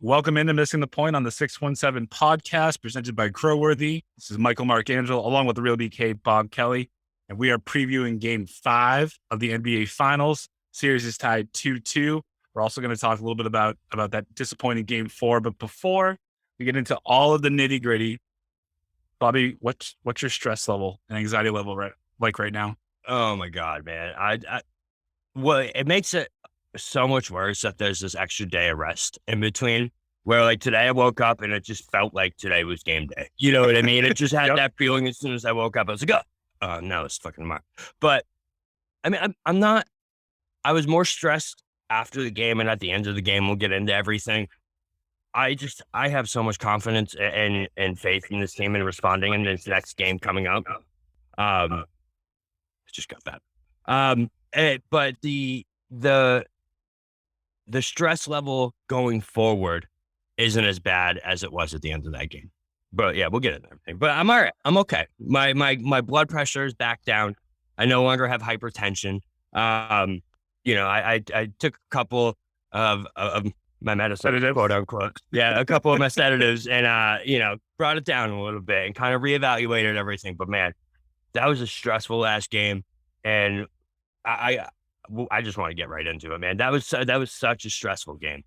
Welcome into Missing the Point on the 617 podcast presented by Crowworthy. This is Michael Marcangelo along with the Real BK, Bob Kelly, and we are previewing Game 5 of the NBA Finals. Series is tied 2-2. We're also going to talk a little bit about that disappointing Game 4. But before we get into all of the nitty gritty, Bobby, what's your stress level and anxiety level right now? Oh my God, man. Well, it makes it so much worse that there's this extra day of rest in between where like today I woke up and it just felt like today was game day. You know what I mean? It just had Yep. that feeling as soon as I woke up. I was like, oh, no, it's fucking tomorrow. But I mean, I'm not, I was more stressed after the game and at the end of the game. We'll get into everything. I have so much confidence and faith in this team and responding in this next game coming up. Just got that. But the stress level going forward isn't as bad as it was at the end of that game. But yeah, we'll get into everything. But I'm all right. I'm okay. My blood pressure is back down. I no longer have hypertension. I took a couple of my medicine, Sedative. quote unquote. Yeah, a couple of my sedatives and brought it down a little bit and kind of reevaluated everything. But man, that was a stressful last game. And I just want to get right into it, man. That was such a stressful game.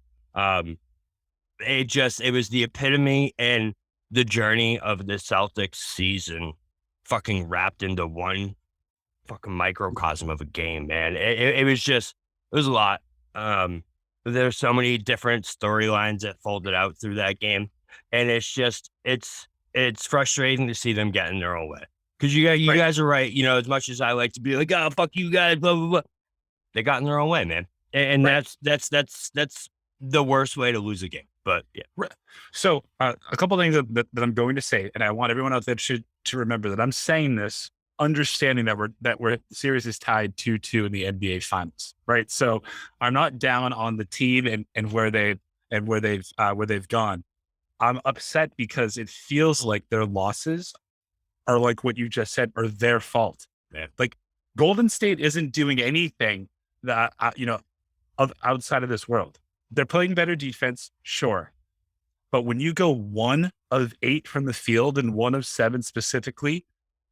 It was the epitome and the journey of the Celtics season fucking wrapped into one fucking microcosm of a game, man. It was a lot. There's so many different storylines that folded out through that game. And it's frustrating to see them get in their own way. Because you guys are right. You know, as much as I like to be like, oh, fuck you guys, blah, blah, blah. They got in their own way, man. And Right. that's the worst way to lose a game. But yeah. Right. So a couple things that I'm going to say, and I want everyone out there to remember that I'm saying this, understanding that the series is tied 2-2 in the NBA Finals, right? So I'm not down on the team and where they've gone. I'm upset because it feels like their losses are like what you just said are their fault. Yeah. Like Golden State isn't doing anything that outside of this world. They're playing better defense, sure. But when you go 1 of 8 from the field and 1 of 7 specifically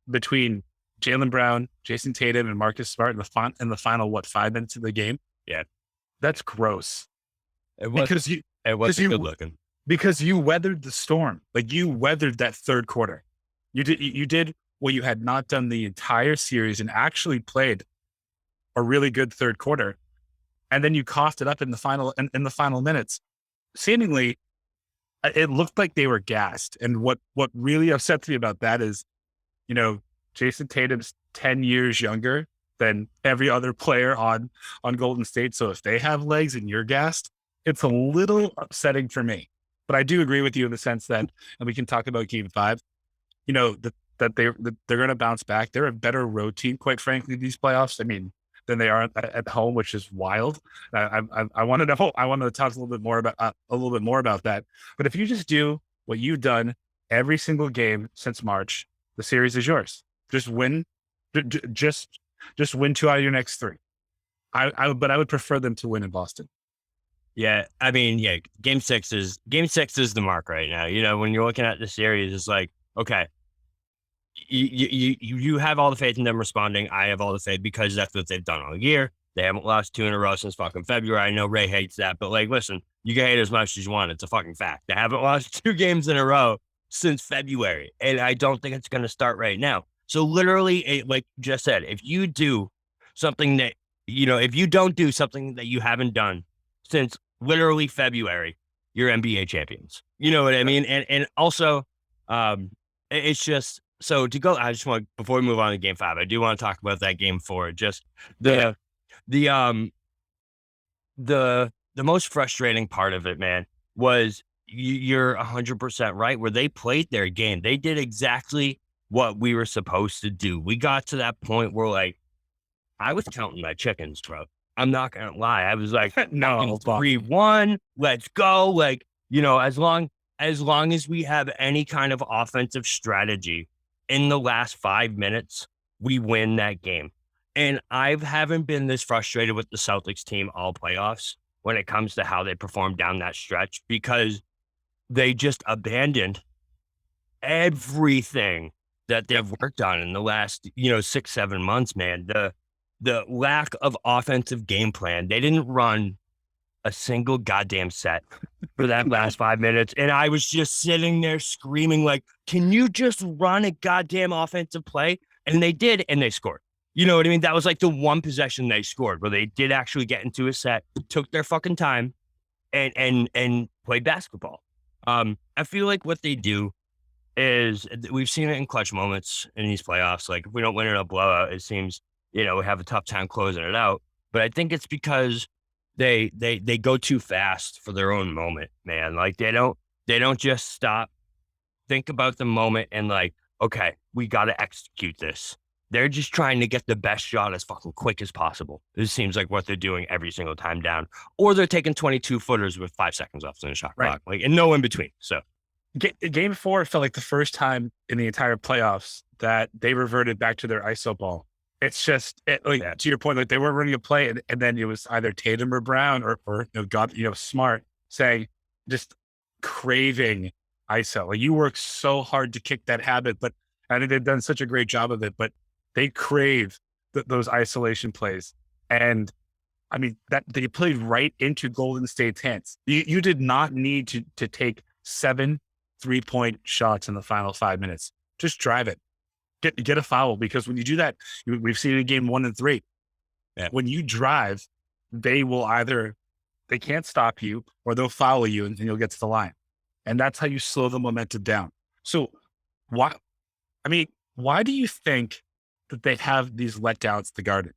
between Jaylen Brown, Jayson Tatum, and Marcus Smart in the final 5 minutes of the game, Yeah. that's gross. It wasn't good looking. Because you weathered the storm. Like you weathered that third quarter. You did what you had not done the entire series and actually played a really good third quarter. And then you coughed it up in the final minutes. Seemingly, it looked like they were gassed. And what really upsets me about that is, Jayson Tatum's 10 years younger than every other player on Golden State. So if they have legs and you're gassed, it's a little upsetting for me. But I do agree with you in the sense that, and we can talk about Game 5, that they're going to bounce back. They're a better road team, quite frankly, these playoffs. I mean, than they are at home, which is wild. I want to talk a little bit more about that. But if you just do what you've done every single game since March, the series is yours. Just win, just win 2 out of your next 3. But I would prefer them to win in Boston. Yeah, I mean, yeah, game six is the mark right now. You know, when you're looking at the series, it's like, okay, you have all the faith in them responding. I have all the faith because that's what they've done all year. They haven't lost 2 in a row since fucking February. I know Ray hates that, but like, listen, you can hate as much as you want. It's a fucking fact. They haven't lost 2 games in a row since February, and I don't think it's going to start right now. So literally, like just said, if you do something that, if you don't do something that you haven't done since literally February, you're NBA champions. You know what I mean? And also, it's just, so to go, I just want, before we move on to Game 5, I do want to talk about that Game 4. Just the most frustrating part of it, man, was you're 100% right. Where they played their game, they did exactly what we were supposed to do. We got to that point where, like, I was counting my chickens, bro. I'm not gonna lie. I was like, no, 3-1, let's go. Like, as long as we have any kind of offensive strategy in the last 5 minutes, we win that game. And I haven't been this frustrated with the Celtics team all playoffs. when it comes to how they perform down that stretch, because they just abandoned everything that Yep. they've worked on in the last, 6, 7 months, man. The lack of offensive game plan. They didn't run a single goddamn set for that last 5 minutes. And I was just sitting there screaming, like, can you just run a goddamn offensive play? And they did, and they scored. You know what I mean? That was like the one possession they scored where they did actually get into a set, took their fucking time, and played basketball. I feel like what they do is we've seen it in clutch moments in these playoffs. Like if we don't win in a blowout, it seems, we have a tough time closing it out. But I think it's because they go too fast for their own moment, man. Like they don't just stop, think about the moment and like, okay, we got to execute this. They're just trying to get the best shot as fucking quick as possible. This seems like what they're doing every single time down, or they're taking 22 footers with 5 seconds left in the shot clock, like, and no in between. So Game 4 felt like the first time in the entire playoffs that they reverted back to their ISO ball. It's just to your point, like they were running a play, and then it was either Tatum or Brown or Smart saying just craving ISO. Like you work so hard to kick that habit, but I think they've done such a great job of it. But they crave those isolation plays, and I mean that they played right into Golden State's hands. You did not need to take 7 3-point shots in the final 5 minutes. Just drive it. Get a foul, because when you do that, we've seen it in game 1 and 3. Yeah. When you drive, they can't stop you, or they'll foul you and you'll get to the line. And that's how you slow the momentum down. So why do you think that they have these letdowns at the Garden?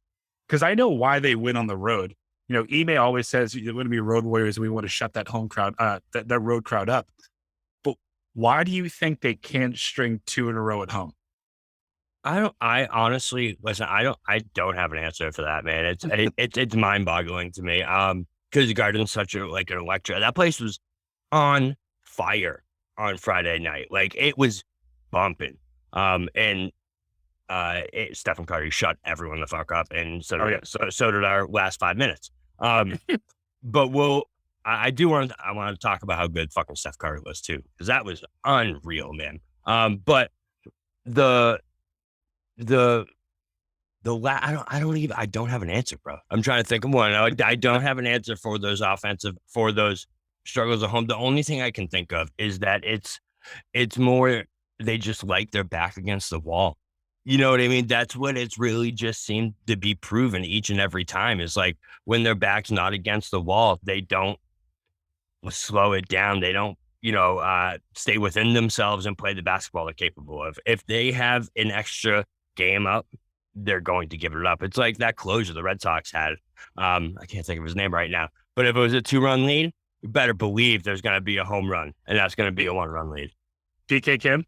Because I know why they win on the road. Ime always says you're going to be road warriors, and we want to shut that home crowd, that road crowd up. But why do you think they can't string 2 in a row at home? I honestly listen. I don't have an answer for that, man. It's mind boggling to me. Because the Garden's such an electric. That place was on fire on Friday night. Like it was bumping. And Stephen Curry shut everyone the fuck up, and so did our last 5 minutes. But I want to talk about how good fucking Steph Curry was too, because that was unreal, man. But the I don't have an answer, bro. I'm trying to think of one. I don't have an answer for those struggles at home. The only thing I can think of is that it's more they just like their back against the wall. You know what I mean? That's what it's really just seemed to be proven each and every time, is like when their back's not against the wall, they don't slow it down. They don't, stay within themselves and play the basketball they're capable of. If they have an extra game up, they're going to give it up. It's like that closure the Red Sox had. I can't think of his name right now, but if it was a 2-run lead, you better believe there's going to be a home run, and that's going to be a 1-run lead. PK Kim?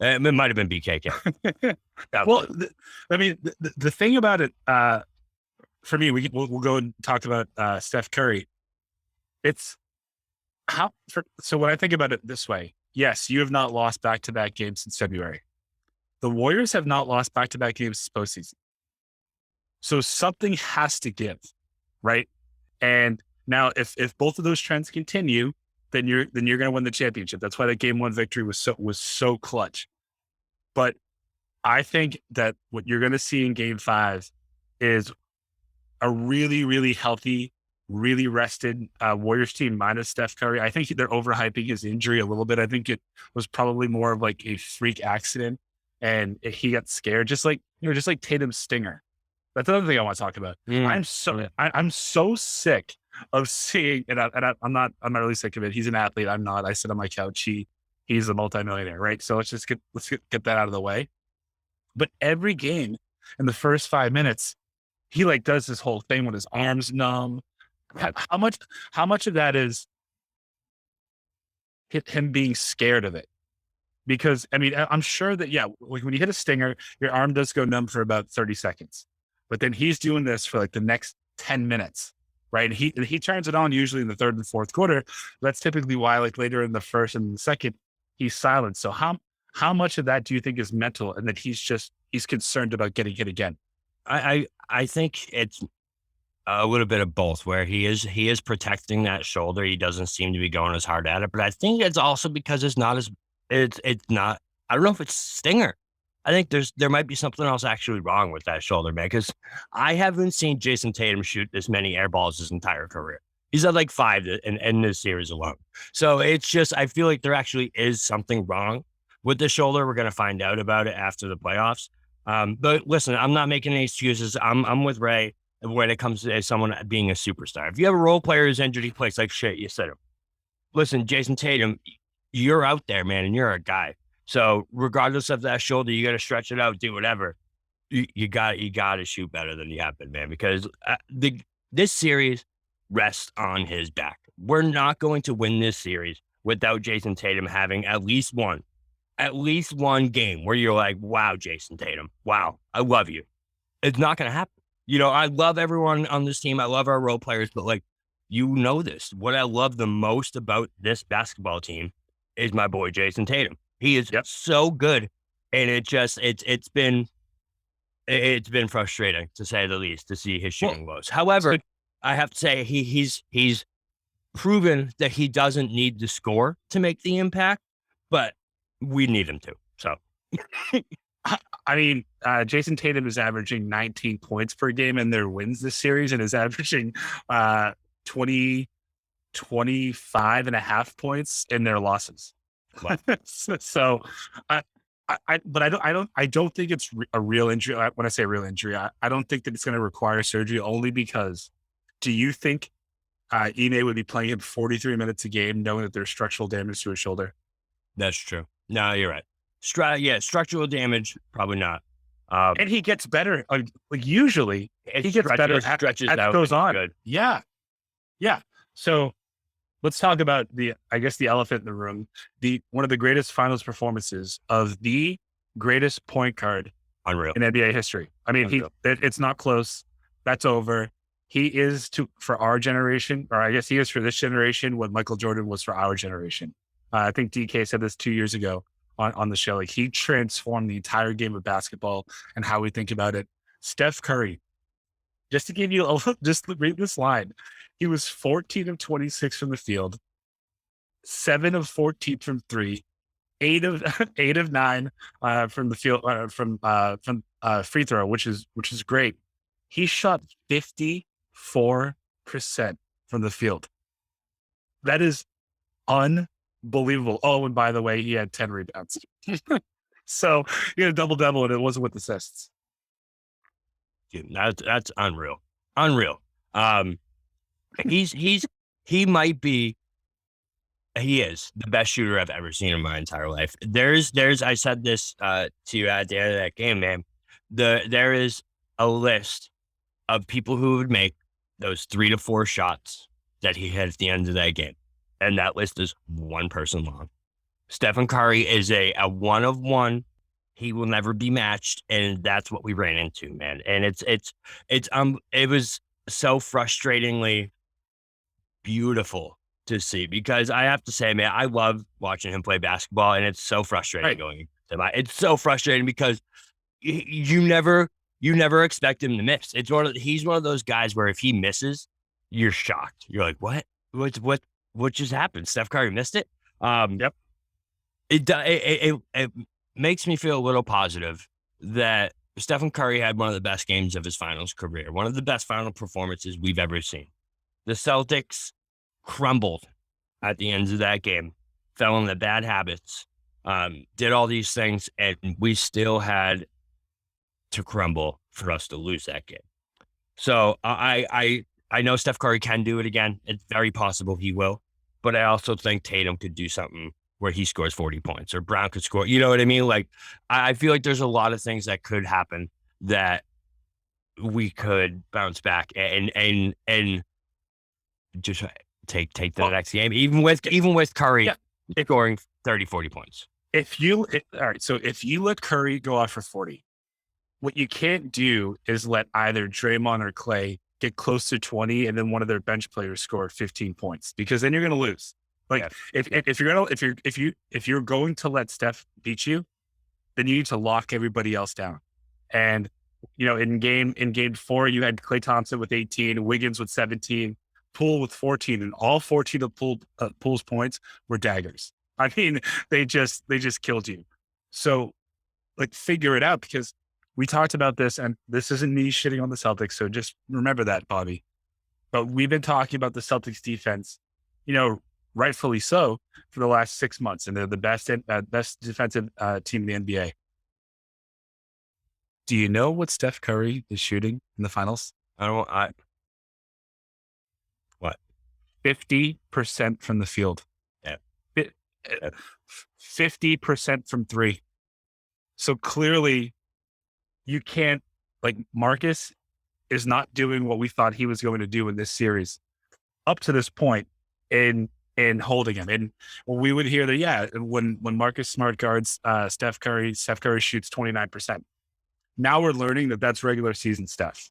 It might have been BKK. Well, the thing about it, for me, we'll go and talk about Steph Curry. It's so when I think about it this way, yes, you have not lost back-to-back games since February. The Warriors have not lost back-to-back games this postseason. So something has to give, right? And now, if both of those trends continue, then you're going to win the championship. That's why that game 1 victory was so clutch. But I think that what you're going to see in game 5 is a really, really healthy, really rested Warriors team minus Steph Curry. I think they're overhyping his injury a little bit. I think it was probably more of like a freak accident, and he got scared, just like Tatum's stinger. That's another thing I want to talk about. I'm so sick of seeing, and I'm not really sick of it. He's an athlete. I'm not. I sit on my couch. He's a multimillionaire, right? So let's get that out of the way. But every game in the first 5 minutes, he does this whole thing with his arms numb. How much of that is him being scared of it? Because I'm sure that when you hit a stinger, your arm does go numb for about 30 seconds. But then he's doing this for the next 10 minutes, right? And he turns it on usually in the 3rd and 4th quarter. That's typically why later in the 1st and the 2nd, he's silent. So how much of that do you think is mental, and that he's concerned about getting hit again? I think it's A little bit of both, where he is protecting that shoulder. He doesn't seem to be going as hard at it, but I think it's also because it's not. I don't know if it's stinger. I think there might be something else actually wrong with that shoulder, man. Because I haven't seen Jayson Tatum shoot this many air balls his entire career. He's had like 5 in this series alone. So it's just I feel like there actually is something wrong with the shoulder. We're gonna find out about it after the playoffs. But listen, I'm not making any excuses. I'm with Ray when it comes to someone being a superstar. If you have a role player who's injured, he plays like shit. You said him. Listen, Jayson Tatum, you're out there, man, and you're a guy. So regardless of that shoulder, you got to stretch it out, do whatever. You got to shoot better than you have been, man, because this series rests on his back. We're not going to win this series without Jayson Tatum having at least one game where you're like, wow, Jayson Tatum, wow, I love you. It's not going to happen. I love everyone on this team. I love our role players, but like, this. What I love the most about this basketball team is my boy Jayson Tatum. He is so good, and it's been frustrating to say the least to see his shooting woes. However, I have to say he's proven that he doesn't need to score to make the impact, but we need him to. So. I mean, Jayson Tatum is averaging 19 points per game in their wins this series and is averaging 25 and a half points in their losses. Wow. So, but I don't think it's a real injury. When I say real injury, I don't think that it's going to require surgery only because do you think Ime would be playing him 43 minutes a game knowing that there's structural damage to his shoulder? That's true. No, you're right. Structural damage, probably not. And he gets better. Like usually, he gets better as it goes on. Good. Yeah. So let's talk about the elephant in the room. One of the greatest finals performances of the greatest point guard unreal in NBA history. I mean, it's not close. That's over. He is for our generation, or I guess he is for this generation what Michael Jordan was for our generation. I think DK said this 2 years ago on the show. Like, he transformed the entire game of basketball and how we think about it. Steph Curry, just to give you just read this line. He was 14 of 26 from the field, 7 of 14 from 3, 8 of 9 from the field from free throw, which is great. He shot 54% from the field. That is unbelievable. Oh, and by the way, he had 10 rebounds. So he had a double-double, and it wasn't with assists. Dude, that's unreal. He is the best shooter I've ever seen in my entire life. I said this to you at the end of that game, man. There is a list of people who would make those 3 to 4 shots that he had at the end of that game. And that list is one person long. Stephen Curry is a one of one. He will never be matched. And that's what we ran into, man. And it was so frustratingly beautiful to see, because I have to say, man, I love watching him play basketball, and it's so frustrating going to my, it's so frustrating because you never expect him to miss. He's one of those guys where if he misses, you're shocked. You're like, what just happened? Steph Curry missed it. Yep. It makes me feel a little positive that Stephen Curry had one of the best games of his finals career, one of the best final performances we've ever seen. The Celtics crumbled at the end of that game, fell into bad habits, did all these things, and we still had to crumble for us to lose that game. So I know Steph Curry can do it again. It's very possible he will, but I also think Tatum could do something where he scores 40 points, or Brown could score. You know what I mean? Like, I feel like there's a lot of things that could happen that we could bounce back and just take the next game, even with Curry scoring 30, 40 points. All right. So if you let Curry go off for 40, what you can't do is let either Draymond or Clay get close to 20 and then one of their bench players score 15 points, because then you're going to lose. Like, if you're going to let Steph beat you, then you need to lock everybody else down. And In game 4, you had Klay Thompson with 18, Wiggins with 17, Poole with 14, and all 14 of Poole's points were daggers. I mean, they just killed you. So like figure it out, because we talked about this, and this isn't me shitting on the Celtics. So just remember that, Bobby. But we've been talking about the Celtics defense, rightfully so, for the last 6 months, and they're the best defensive team in the NBA. Do you know what Steph Curry is shooting in the finals? What? 50% from the field. Yeah. 50% from three. So clearly you can't, like, Marcus is not doing what we thought he was going to do in this series up to this point in holding him. And we would hear that, when Marcus Smart guards Steph Curry shoots 29%. Now we're learning that that's regular season Steph.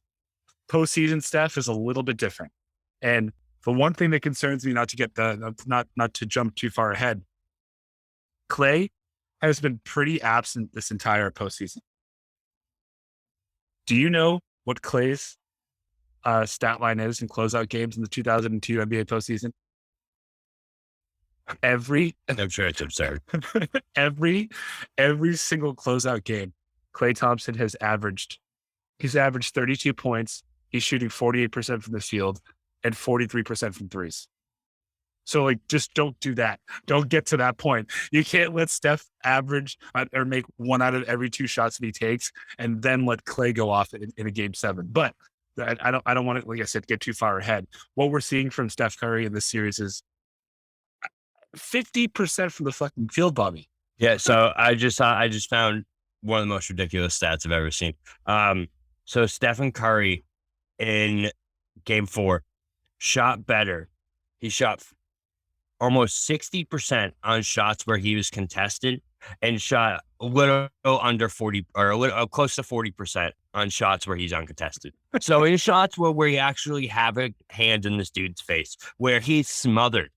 Postseason Steph is a little bit different. And the one thing that concerns me, not to jump too far ahead, Klay has been pretty absent this entire postseason. Do you know what Klay's stat line is in closeout games in the 2002 NBA postseason? I'm sure it's absurd. every single closeout game, Klay Thompson has averaged 32 points. He's shooting 48% from the field and 43% from threes. So, like, just don't do that. Don't get to that point. You can't let Steph average or make 1 out of every 2 shots that he takes, and then let Klay go off in a game 7. But I don't want to, like I said, get too far ahead. What we're seeing from Steph Curry in this series is 50% from the fucking field, Bobby. Yeah. So I just found one of the most ridiculous stats I've ever seen. So Stephen Curry in game 4 shot better. He shot almost 60% on shots where he was contested, and shot a little under 40, or a little close to 40% on shots where he's uncontested. So in shots where you actually have a hand in this dude's face, where he's smothered,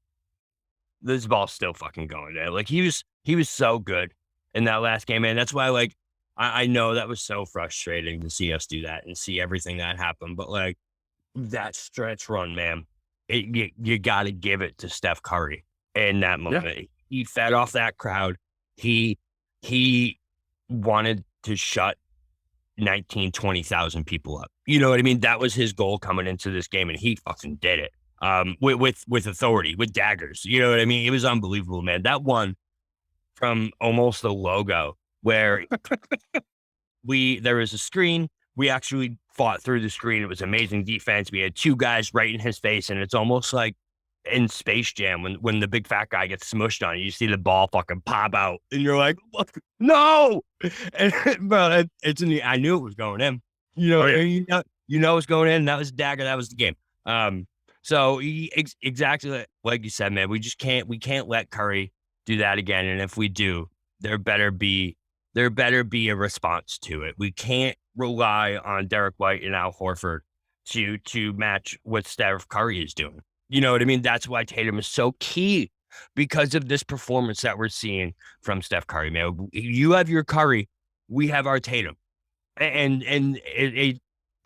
this ball's still fucking going there. Like, he was so good in that last game, man. That's why, like, I know that was so frustrating to see us do that and see everything that happened. But, like, that stretch run, man, you got to give it to Steph Curry in that moment. Yeah. He fed off that crowd. He wanted to shut 20,000 people up. You know what I mean? That was his goal coming into this game, and he fucking did it. With authority, with daggers. You know what I mean? It was unbelievable, man. That one from almost the logo, where there was a screen. We actually fought through the screen. It was amazing defense. We had 2 guys right in his face, and it's almost like in Space Jam when the big fat guy gets smushed on you see the ball fucking pop out, and you're like, no! And bro, I knew it was going in. You know it's going in. That was dagger. That was the game. So exactly like you said, man, we can't let Curry do that again. And if we do, there better be a response to it. We can't rely on Derek White and Al Horford to match what Steph Curry is doing. You know what I mean? That's why Tatum is so key, because of this performance that we're seeing from Steph Curry, man. You have your Curry, we have our Tatum. And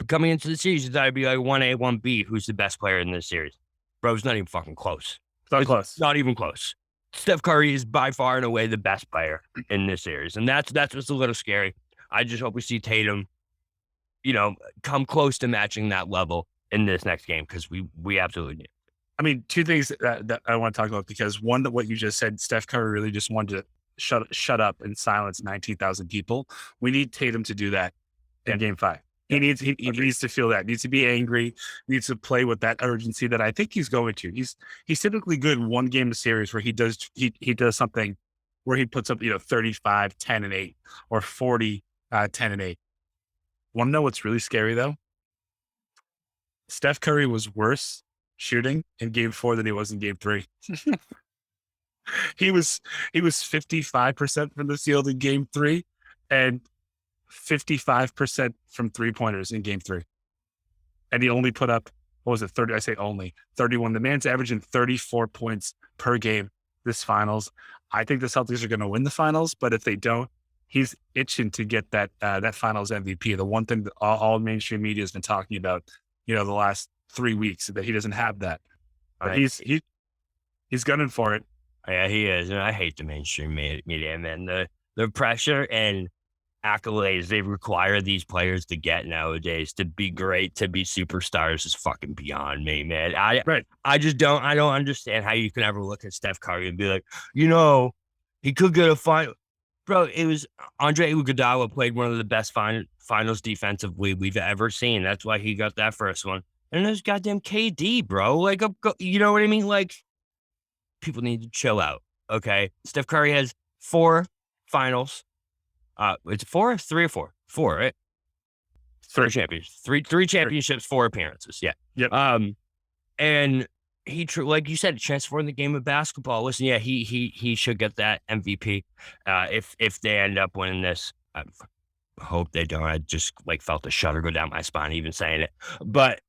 coming into the series, you thought it'd be like 1A, 1B, who's the best player in this series. Bro, it's not even fucking close. It's not even close. Steph Curry is by far and away the best player in this series. And that's what's a little scary. I just hope we see Tatum, come close to matching that level in this next game, because we absolutely need it. I mean, 2 things that I want to talk about, because one, that what you just said, Steph Curry really just wanted to shut up and silence 19,000 people. We need Tatum to do that in game 5. He needs to feel that. Needs to be angry. Needs to play with that urgency that I think he's going to. He's typically good in one game of series where he does something where he puts up 35, 10 and 8, or 40, 10 and 8. Want to know what's really scary though? Steph Curry was worse shooting in game 4 than he was in game 3. He was 55% from the field in game 3, and 55% from 3-pointers in game 3. And he only put up, 30? I say only 31. The man's averaging 34 points per game this finals. I think the Celtics are going to win the finals, but if they don't, he's itching to get that Finals MVP. The one thing that all mainstream media has been talking about, the last 3 weeks, that he doesn't have that. But I, he's gunning for it. yeah, he is, and I hate the mainstream media, man. The pressure and accolades they require these players to get nowadays to be great, to be superstars is fucking beyond me, man. Right. I don't understand how you can ever look at Steph Curry and be like, he could get a final. Bro, it was Andre Iguodala played one of the best finals defensively we've ever seen. That's why he got that first one. And there's goddamn KD, bro. Like, you know what I mean? Like, people need to chill out. Okay. Steph Curry has 4 finals. It's 4, 3 or 4? 4, right? 3 championships. Three championships, 4 appearances. Yeah. Yep. And like you said, transformed the game of basketball. Listen, yeah, he should get that MVP. If they end up winning this, I hope they don't. I just like felt a shudder go down my spine even saying it. But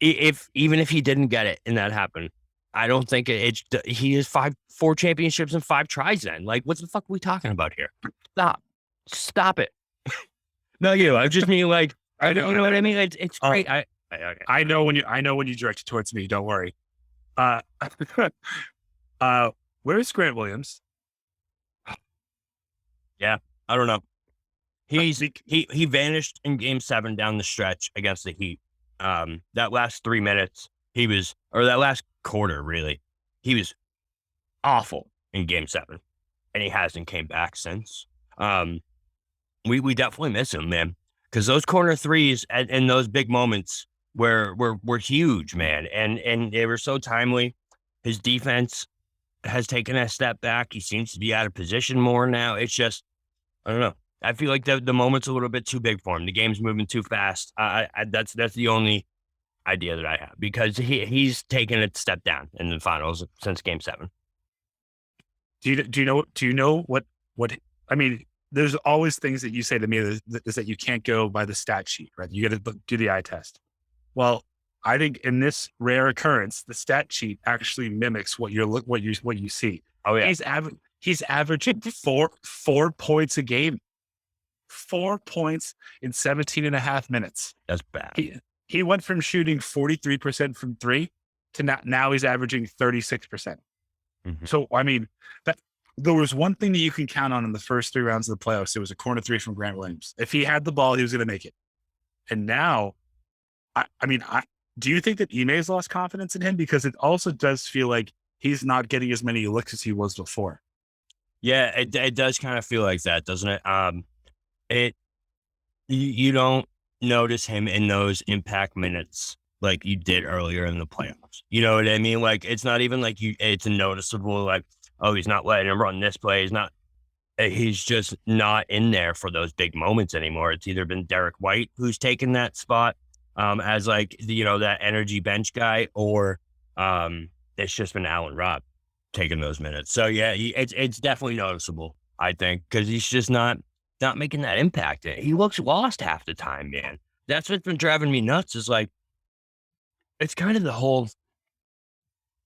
even if he didn't get it and that happened, I don't think he has 4 championships and 5 tries. Then, like, what the fuck are we talking about here? Stop it. No, I just mean like, I don't know what I mean. It's great. I know when you direct it towards me. Don't worry. Where's Grant Williams? Yeah, I don't know. He vanished in Game 7 down the stretch against the Heat. That last 3 minutes, that last quarter, really, he was awful in Game 7, and he hasn't came back since. We definitely miss him, man, because those corner threes and those big moments were huge, man, and they were so timely. His defense has taken a step back. He seems to be out of position more now. It's just, I don't know. I feel like the moment's a little bit too big for him. The game's moving too fast. That's the only idea that I have, because he's taken a step down in the finals since Game 7. Do you know what I mean? There's always things that you say to me is that you can't go by the stat sheet, right? You got to do the eye test. Well, I think in this rare occurrence, the stat sheet actually mimics what you see. Oh yeah, he's averaging 4 points a game. 4 points in 17 and a half minutes. That's bad. He went from shooting 43% from 3 to now he's averaging 36%. Mm-hmm. So, I mean, there was one thing that you can count on in the first 3 rounds of the playoffs. It was a corner 3 from Grant Williams. If he had the ball, he was going to make it. And now, do you think that Ime's lost confidence in him? Because it also does feel like he's not getting as many looks as he was before. Yeah, it does kind of feel like that, doesn't it? You don't notice him in those impact minutes like you did earlier in the playoffs. You know what I mean? Like, it's not even like it's noticeable, like, oh, he's not letting him run this play. He's just not in there for those big moments anymore. It's either been Derek White who's taken that spot as like, that energy bench guy, or it's just been Allen Robb taking those minutes. So yeah, it's definitely noticeable, I think, because he's just not making that impact. He looks lost half the time, man. That's what's been driving me nuts, is like, it's kind of the whole,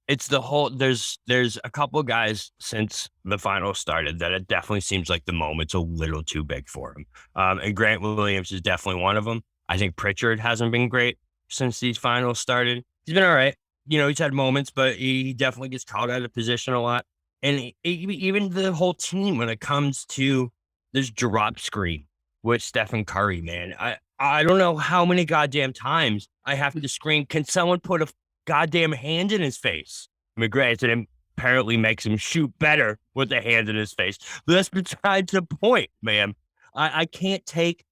there's a couple of guys since the finals started that it definitely seems like the moment's a little too big for him. And Grant Williams is definitely one of them. I think Pritchard hasn't been great since these finals started. He's been all right. He's had moments, but he definitely gets caught out of position a lot. And even the whole team, when it comes to this drop screen with Stephen Curry, man, I don't know how many goddamn times I have to scream, can someone put a goddamn hand in his face? Granted, apparently makes him shoot better with a hand in his face. But that's besides the point, man. I can't take,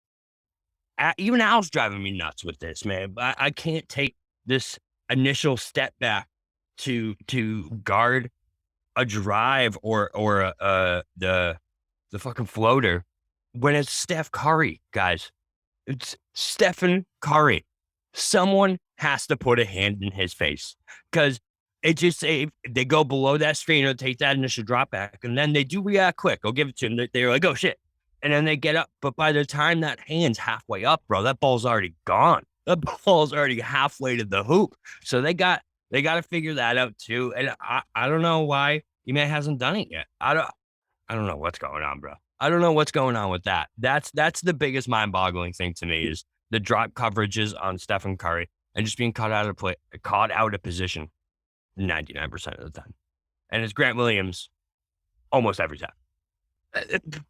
even Al's driving me nuts with this, man. I can't take this initial step back to guard a drive or the fucking floater when it's Steph Curry, guys. It's Stephen Curry. Someone has to put a hand in his face, because they go below that screen or take that initial drop back, and then they do react quick. I'll give it to them. They're like, oh shit. And then they get up. But by the time that hand's halfway up, bro, that ball's already gone. That ball's already halfway to the hoop. So they got to figure that out too. And I don't know why Ime hasn't done it yet. I don't know what's going on, bro. I don't know what's going on with that. That's the biggest mind-boggling thing to me is the drop coverages on Stephen Curry and just being caught out of position 99% of the time. And it's Grant Williams almost every time.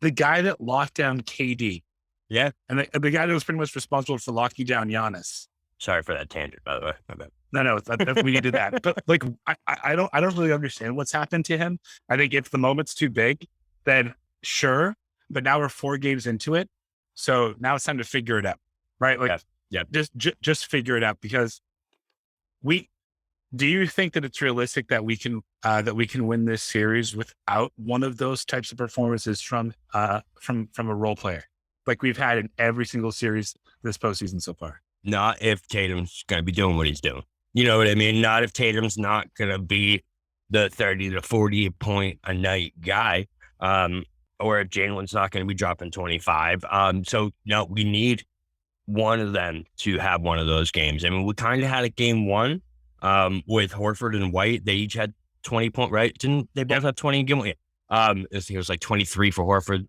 The guy that locked down KD. Yeah. And the guy that was pretty much responsible for locking down Giannis. Sorry for that tangent, by the way. My bad. No, we needed that. But like, I don't really understand what's happened to him. I think if the moment's too big, then sure. But now we're 4 games into it, so now it's time to figure it out, right? Like, yeah. Just figure it out because do you think that it's realistic that we can win this series without one of those types of performances from a role player like we've had in every single series this postseason so far? Not if Tatum's going to be doing what he's doing. You know what I mean? Not if Tatum's not going to be the 30 to 40 point a night guy, or if Jalen's not going to be dropping 25. So no, we need one of them to have one of those games. I mean, we kind of had a game one with Horford and White. They each had 20 point, right? Didn't they both have 20 in game one? Yeah. I think it was like 23 for Horford,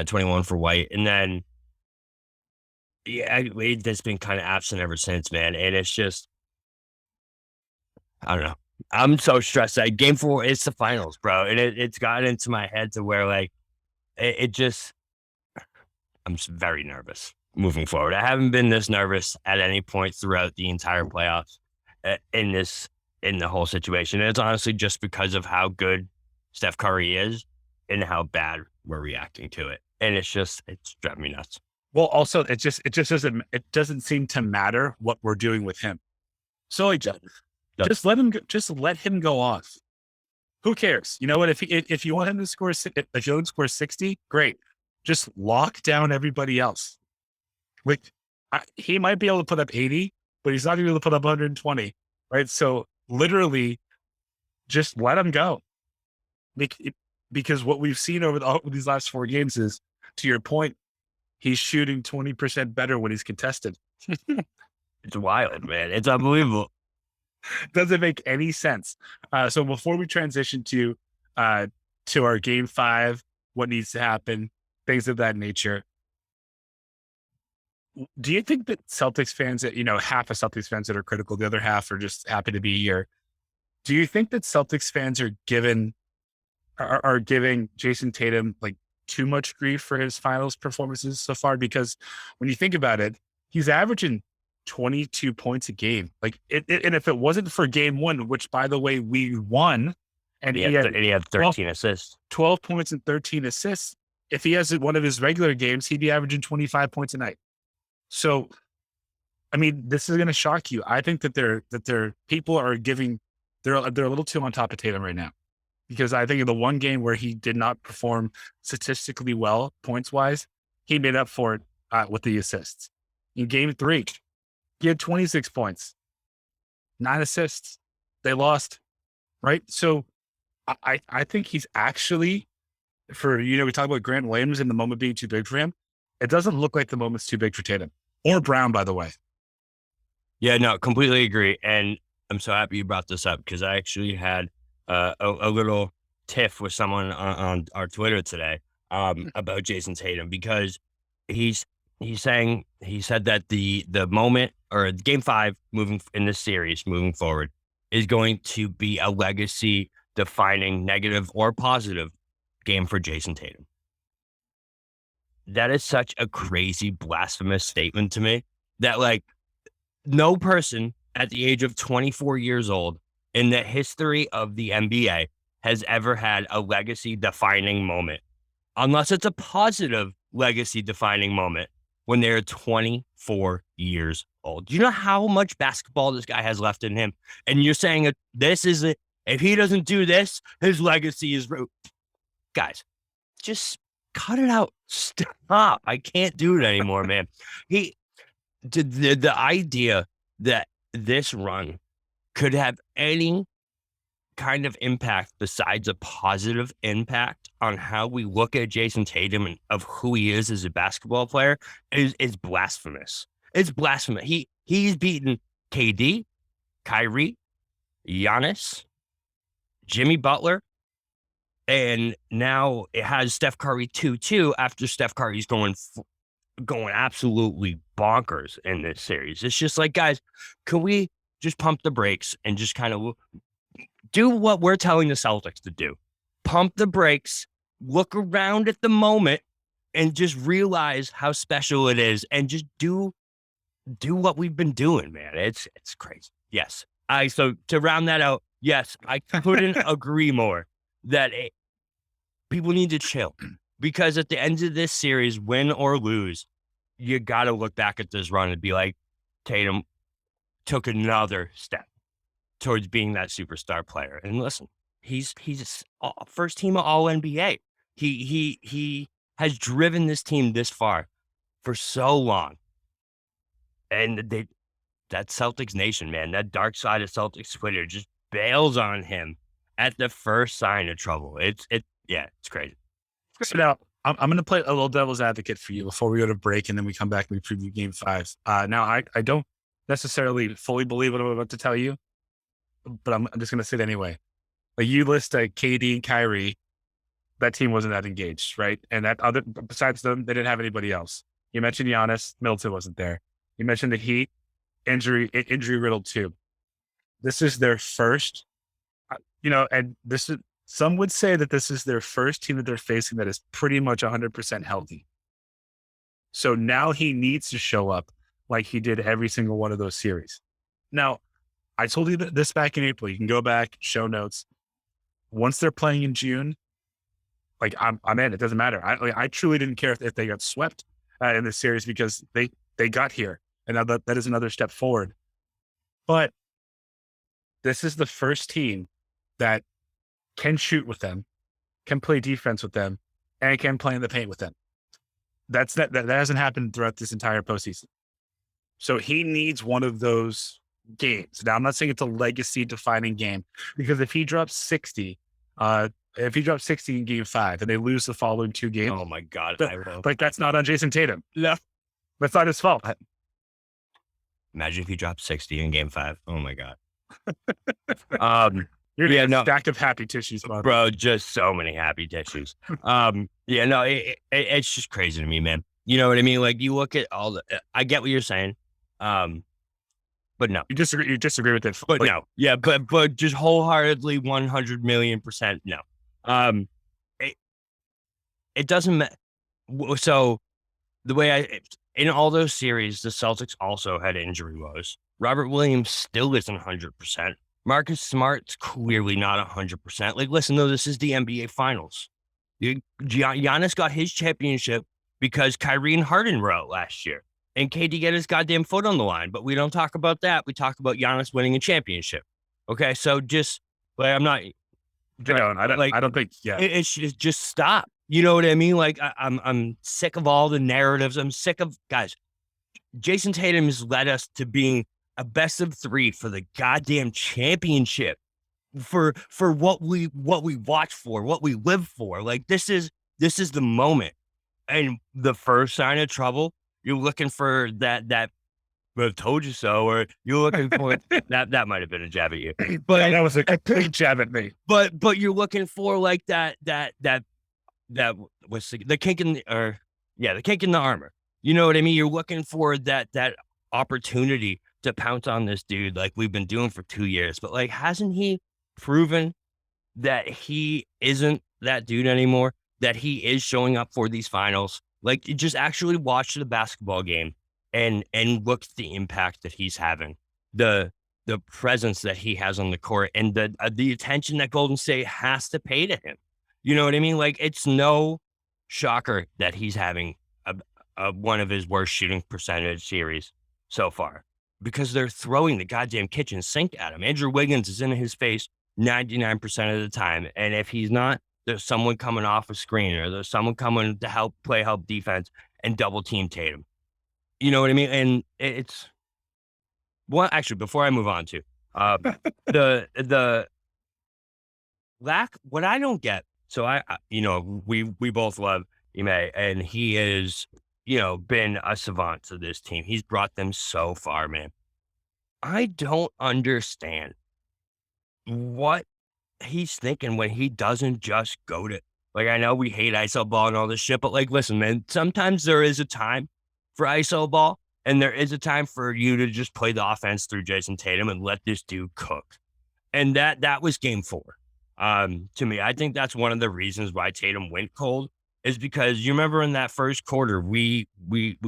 21 for White. And then, yeah, that's been kind of absent ever since, man. And it's just, I don't know. I'm so stressed. Like, game 4, it's the finals, bro. And it's gotten into my head to where, like, I'm just very nervous moving forward. I haven't been this nervous at any point throughout the entire playoffs in the whole situation. And it's honestly just because of how good Steph Curry is and how bad we're reacting to it. And it's driving me nuts. Well, also, it doesn't seem to matter what we're doing with him. So like, just let him go off. Who cares? You know what? If you want him to score, if you want to score 60, great. Just lock down everybody else. Like, he might be able to put up 80, but he's not going to be able to put up 120, right? So literally, just let him go. Because what we've seen over these last 4 games is, to your point, he's shooting 20% better when he's contested. It's wild, man. It's unbelievable. Doesn't make any sense. So before we transition to our game 5, what needs to happen, things of that nature, do you think that Celtics fans that, half of Celtics fans that are critical, the other half are just happy to be here? Do you think that Celtics fans are giving Jayson Tatum like too much grief for his finals performances so far? Because when you think about it, he's averaging 22 points a game. Like, and if it wasn't for game 1, which by the way, we won, and he had 13 assists, 12 points and 13 assists. If he has one of his regular games, he'd be averaging 25 points a night. So, I mean, this is going to shock you. I think that people are they're a little too on top of Tatum right now, because I think in the one game where he did not perform statistically well points wise, he made up for it with the assists. In game 3, he had 26 points, 9 assists. They lost, right? So I think he's actually, we talk about Grant Williams and the moment being too big for him. It doesn't look like the moment's too big for Tatum or Brown, by the way. Yeah, no, completely agree. And I'm so happy you brought this up, because I actually had a little tiff with someone on our Twitter today about Jayson Tatum, because he said that the moment, or game 5 moving in this series moving forward, is going to be a legacy defining, negative or positive, game for Jayson Tatum. That is such a crazy, blasphemous statement to me, that like no person at the age of 24 years old in the history of the NBA has ever had a legacy defining moment, unless it's a positive legacy defining moment, when they're 24 years old. Do you know how much basketball this guy has left in him? And you're saying this is it. If he doesn't do this, his legacy is guys, just cut it out. Stop. I can't do it anymore, man. The idea that this run could have any kind of impact besides a positive impact on how we look at Jayson Tatum and of who he is as a basketball player is blasphemous. It's blasphemous. He's beaten KD, Kyrie, Giannis, Jimmy Butler, And now it has Steph Curry 2-2 after Steph Curry's going absolutely bonkers in this series. It's just like, guys, can we just pump the brakes and just kind of do what we're telling the Celtics to do? Pump the brakes, look around at the moment, and just realize how special it is, and just do what we've been doing, man. It's crazy. Yes. So to round that out, yes, I couldn't agree more that people need to chill, because at the end of this series, win or lose, you got to look back at this run and be like, Tatum took another step towards being that superstar player. And listen, he's first team All NBA. He has driven this team this far for so long. And that Celtics Nation, man, that dark side of Celtics Twitter just bails on him at the first sign of trouble. It's crazy. So now I'm going to play a little devil's advocate for you before we go to break, and then we come back and we preview Game 5. Now I don't necessarily fully believe what I'm about to tell you, but I'm just going to say it anyway. Like, you list KD and Kyrie, that team wasn't that engaged, right? And besides them, they didn't have anybody else. You mentioned Giannis, Middleton wasn't there. You mentioned the Heat, injury riddled too. This is their first, and some would say that this is their first team that they're facing that is pretty much 100% healthy. So now he needs to show up like he did every single one of those series. Now, I told you this back in April. You can go back, show notes. Once they're playing in June, like, I'm in. It doesn't matter. I truly didn't care if they got swept in this series, because they got here, and now that is another step forward. But this is the first team that can shoot with them, can play defense with them, and can play in the paint with them. That hasn't happened throughout this entire postseason. So he needs one of those games. Now, I'm not saying it's a legacy defining game, because if he drops 60, in Game 5 and they lose the following 2 games, oh my God, that's not on Jayson Tatum. No, that's not his fault. Imagine if he dropped 60 in Game 5. Oh my God. You're a stack of happy tissues, bro. Just so many happy tissues. It's just crazy to me, man. You know what I mean? Like, you look at I get what you're saying. But no, you disagree with it. But no, yeah, but just wholeheartedly 100,000,000% no. It doesn't matter. So the way in all those series, the Celtics also had injury woes. Robert Williams still isn't 100%. Marcus Smart's clearly not 100%. Like, listen, though, this is the NBA Finals. Giannis got his championship because Kyrie and Harden were out last year, and KD got his goddamn foot on the line. But we don't talk about that. We talk about Giannis winning a championship. Okay, so just like, I'm not. I don't think. Yeah, it's just stop. You know what I mean? Like, I'm sick of all the narratives. I'm sick of, guys. Jayson Tatum has led us to being a best of 3 for the goddamn championship, for what we watch for, what we live for. Like, this is the moment. And the first sign of trouble, you're looking for that "I told you so," or you're looking for that might have been a jab at you, but that was a big jab at me. But you're looking for like that was the kink in the kink in the armor. You know what I mean? You're looking for that opportunity to pounce on this dude, like we've been doing for 2 years. But like, hasn't he proven that he isn't that dude anymore? That he is showing up for these finals? Like, you just actually watch the basketball game and look at the impact that he's having, the presence that he has on the court, and the attention that Golden State has to pay to him. You know what I mean? Like, it's no shocker that he's having one of his worst shooting percentage series so far, because they're throwing the goddamn kitchen sink at him. Andrew Wiggins is in his face 99% of the time. And if he's not, there's someone coming off a screen, or there's someone coming to help defense and double team Tatum. You know what I mean? And it's, well, actually, before I move on to the lack, what I don't get. So we both love Ime, and he is, been a savant to this team. He's brought them so far, man. I don't understand what he's thinking when he doesn't just go to, like, I know we hate ISO ball and all this shit, but like, listen, man, sometimes there is a time for ISO ball and there is a time for you to just play the offense through Jayson Tatum and let this dude cook. And that was game 4. To me, I think that's one of the reasons why Tatum went cold is because you remember in that first quarter, we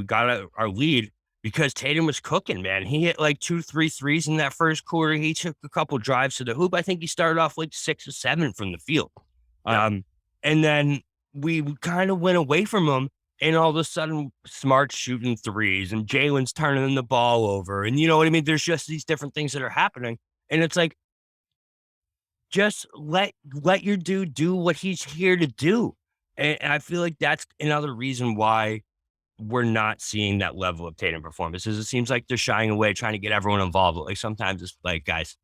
got our lead because Tatum was cooking, man. He hit like 2, 3 threes in that first quarter. He took a couple drives to the hoop. I think he started off like 6 or 7 from the field. Yeah. And then we kind of went away from him. And all of a sudden, Smart's shooting threes and Jalen's turning the ball over. And you know what I mean? There's just these different things that are happening. And it's like, just let your dude do what he's here to do. And I feel like that's another reason why we're not seeing that level of Tatum performance. Is it seems like they're shying away, trying to get everyone involved. But like sometimes it's like, guys,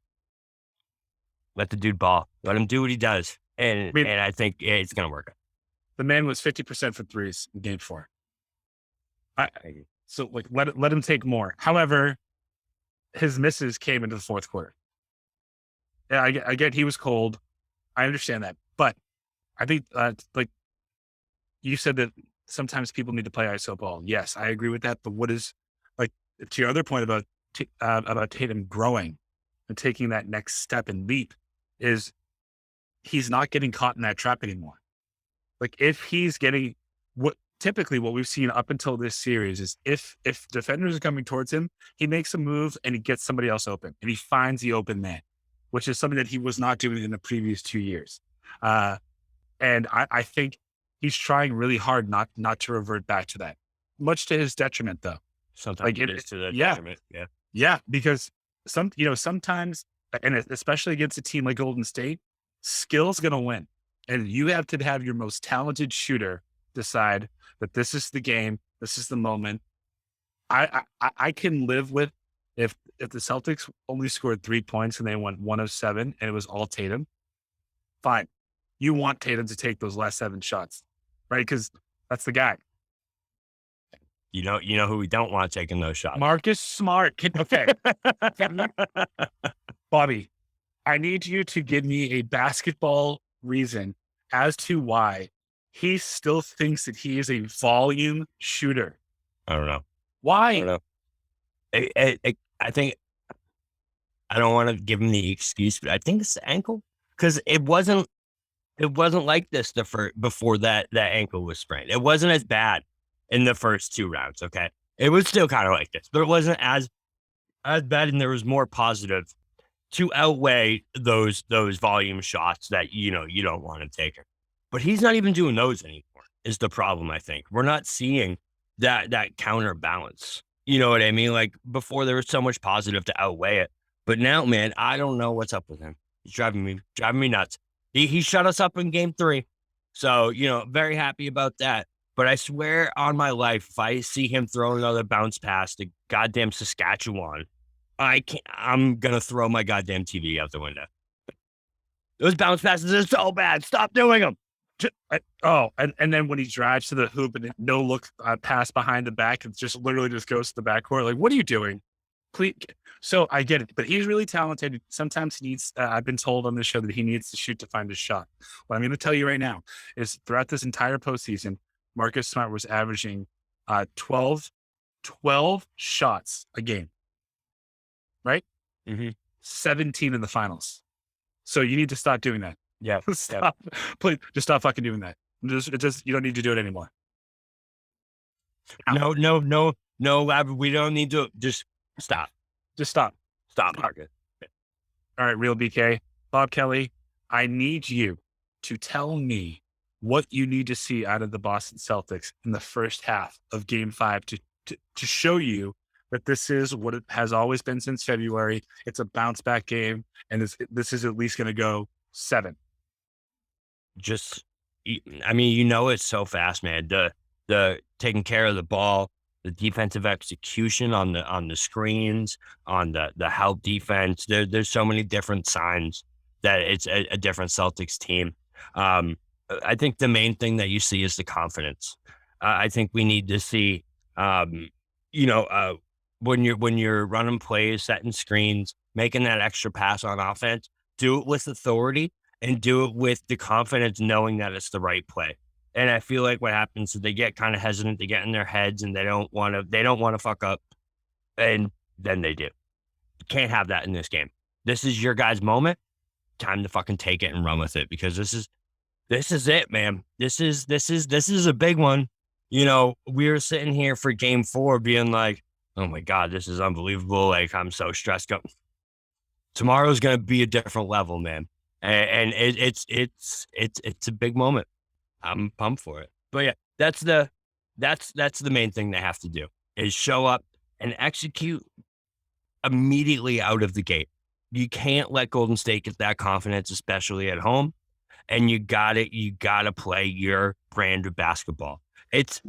let the dude ball, let him do what he does, and I mean, I think it's gonna work. the man was 50% for threes in game 4. So like let him take more. However, his misses came into the fourth quarter. Yeah, I get he was cold. I understand that, but I think like you said that sometimes people need to play ISO ball. Yes, I agree with that. But what is like to your other point about Tatum growing and taking that next step and leap is he's not getting caught in that trap anymore. Like if he's getting what we've seen up until this series is if defenders are coming towards him, he makes a move and he gets somebody else open and he finds the open man, which is something that he was not doing in the previous 2 years. And I think he's trying really hard not to revert back to that, much to his detriment, though. Sometimes Like it is to the yeah, detriment. Yeah. yeah, because sometimes, and especially against a team like Golden State, skill's gonna win, and you have to have your most talented shooter decide that this is the game, this is the moment. I can live with if the Celtics only scored 3 points and they went 1 of 7 and it was all Tatum. Fine, you want Tatum to take those last 7 shots, right? Because that's the guy. You know who we don't want taking those shots. Marcus Smart. Okay, Bobby, I need you to give me a basketball reason as to why he still thinks that he is a volume shooter. I don't know. I Why? don't know. I think I don't want to give him the excuse, but I think it's the ankle because it wasn't like this before that ankle was sprained. It wasn't as bad in the first 2 rounds. Okay, it was still kind of like this, but it wasn't as bad, and there was more positive to outweigh those volume shots that you don't want to take. But he's not even doing those anymore. Is the problem? I think we're not seeing that counterbalance. You know what I mean? Like before, there was so much positive to outweigh it, but now, man, I don't know what's up with him. He's driving me nuts. He shut us up in game 3, so very happy about that. But I swear on my life, if I see him throw another bounce pass to goddamn Saskatchewan, I'm gonna throw my goddamn TV out the window. Those bounce passes are so bad. Stop doing them. And then when he drives to the hoop and no look pass behind the back, it just literally just goes to the backcourt. Like, what are you doing? Please. So I get it, but he's really talented. Sometimes he needs. I've been told on this show that he needs to shoot to find his shot. What I'm going to tell you right now is throughout this entire postseason, Marcus Smart was averaging 12 shots a game, right? Mm-hmm. 17 in the finals. So you need to stop doing that. Yeah. Stop. Please, just stop fucking doing that. Just you don't need to do it anymore. No, we don't need to. Just stop. Just stop. Stop, Marcus. All right, real BK. Bob Kelly, I need you to tell me what you need to see out of the Boston Celtics in the first half of game 5 to show you that this is what it has always been since February. It's a bounce back game, and this is at least going to go 7. Just, I mean, it's so fast, man. The taking care of the ball, the defensive execution on the screens, on the help defense. There's so many different signs that it's a different Celtics team. I think the main thing that you see is the confidence. I think we need to see, when you're running plays, setting screens, making that extra pass on offense, do it with authority and do it with the confidence knowing that it's the right play. And I feel like what happens is they get kind of hesitant, they get in their heads and they don't want to fuck up. And then they do. You can't have that in this game. This is your guys' moment. Time to fucking take it and run with it, because this is it, man. This is a big one. You know, we were sitting here for game 4 being like, oh my God, this is unbelievable. Like, I'm so stressed out. Tomorrow's going to be a different level, man. And it's a big moment. I'm pumped for it. But yeah, that's the main thing they have to do, is show up and execute immediately out of the gate. You can't let Golden State get that confidence, especially at home. And you gotta play your brand of basketball. It's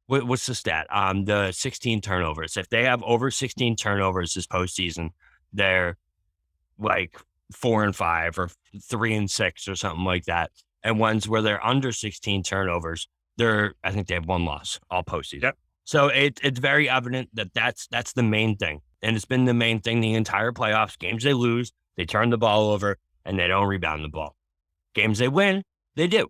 what's the stat? The 16 turnovers. If they have over 16 turnovers this postseason, they're like 4-5 or 3-6 or something like that. And ones where they're under 16 turnovers, I think they have 1 loss all postseason. Yep. So it's very evident that that's the main thing. And it's been the main thing the entire playoffs. Games they lose, they turn the ball over and they don't rebound the ball. Games they win, they do.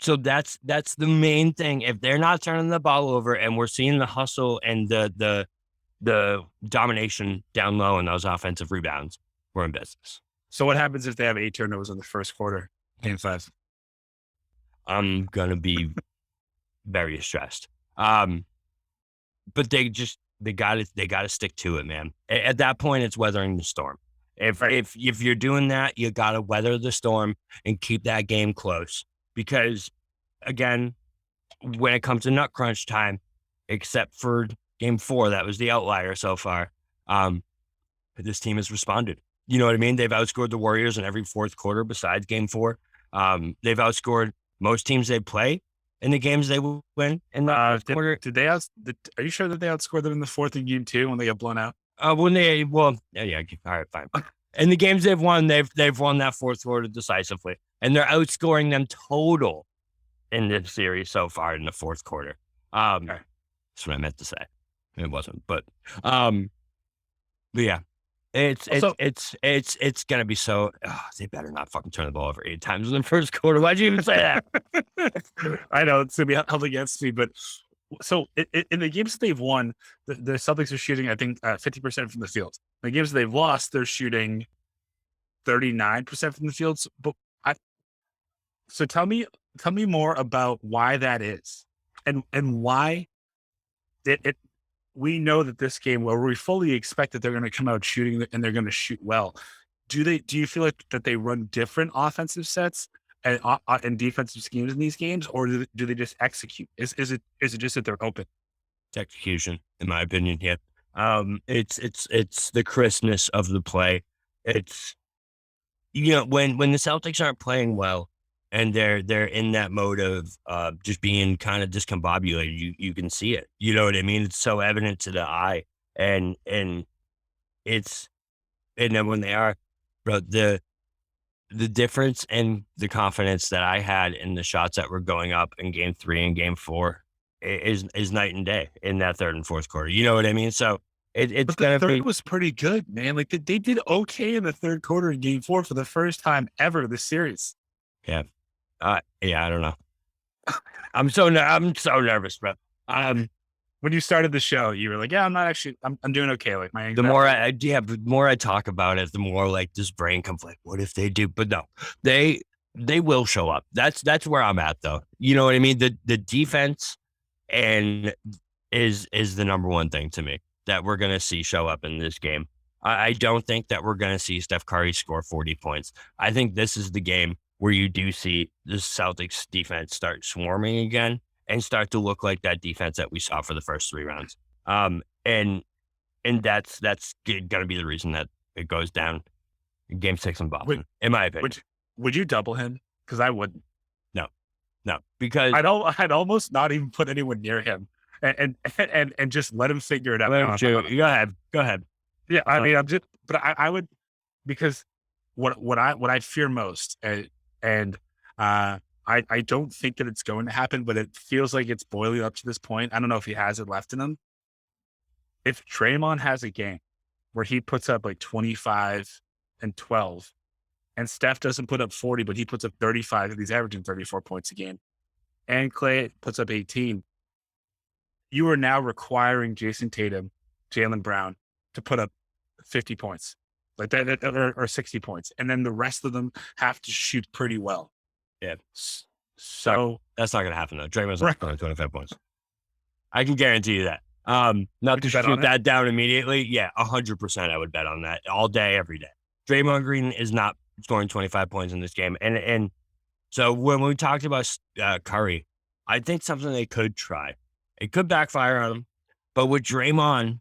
So that's the main thing. If they're not turning the ball over and we're seeing the hustle and the domination down low in those offensive rebounds, we're in business. So what happens if they have 8 turnovers in the first quarter, game 5? I'm gonna be very stressed. But they gotta stick to it, man. At that point, it's weathering the storm. If you're doing that, you gotta weather the storm and keep that game close. Because again, when it comes to nut crunch time, except for game 4, that was the outlier so far. This team has responded. You know what I mean? They've outscored the Warriors in every fourth quarter besides game 4. They've outscored most teams they play in the games they win in the quarter. Are you sure that they outscored them in the 4th in game 2 when they got blown out? Yeah, all right, fine. In the games they've won, they've won that fourth quarter decisively, and they're outscoring them total in this series so far in the fourth quarter. That's what I meant to say. It wasn't, but yeah, it's gonna be so. They better not fucking turn the ball over 8 times in the first quarter. Why'd you even say that? I know it's gonna be held against me, but so in the games that they've won, the Celtics are shooting, I think, 50% from the field. The games that they've lost, they're shooting 39% from the field. So tell me more about why that is, and why we know that this game, where we fully expect that they're going to come out shooting and they're going to shoot well. Do you feel like that they run different offensive sets and defensive schemes in these games, or do they just execute? Is it just that they're open? It's execution, in my opinion. Yeah. It's the crispness of the play. It's, when the Celtics aren't playing well and they're in that mode of just being kind of discombobulated, you can see it. You know what I mean? It's so evident to the eye, and then when they are, bro, the difference and the confidence that I had in the shots that were going up in game 3 and game 4 is night and day in that third and fourth quarter. You know what I mean? So it's the third was pretty good, man. Like they did okay in the third quarter in game 4 for the first time ever this series. Yeah. I don't know. I'm so nervous, bro. When you started the show, you were like, "Yeah, I'm doing okay." Like the more I talk about it, the more like this brain comes like, "What if they do?" But no, they will show up. That's where I'm at, though. You know what I mean? The defense and is the number one thing to me that we're gonna see show up in this game. I don't think that we're gonna see Steph Curry score 40 points. I think this is the game where you do see the Celtics defense start swarming again and start to look like that defense that we saw for the first 3 rounds. And that's going to be the reason that it goes down in game 6 in Boston, in my opinion. Would you double him? Because I wouldn't. No, because I'd almost not even put anyone near him and just let him figure it out. Go ahead. Yeah. I mean, I would, because what I fear most, and I don't think that it's going to happen, but it feels like it's boiling up to this point. I don't know if he has it left in him. If Draymond has a game where he puts up like 25 and 12 and Steph doesn't put up 40, but he puts up 35, and he's averaging 34 points a game, and Clay puts up 18, you are now requiring Jayson Tatum, Jaylen Brown to put up 50 points, like that, or 60 points. And then the rest of them have to shoot pretty well. Yeah. So that's not going to happen though. Draymond's right. not going to 25 points. I can guarantee you that. Not to shoot that down immediately. Yeah, 100% I would bet on that all day, every day. Draymond Green is not scoring 25 points in this game. And so when we talked about Curry, I think something they could try. It could backfire on him, but with Draymond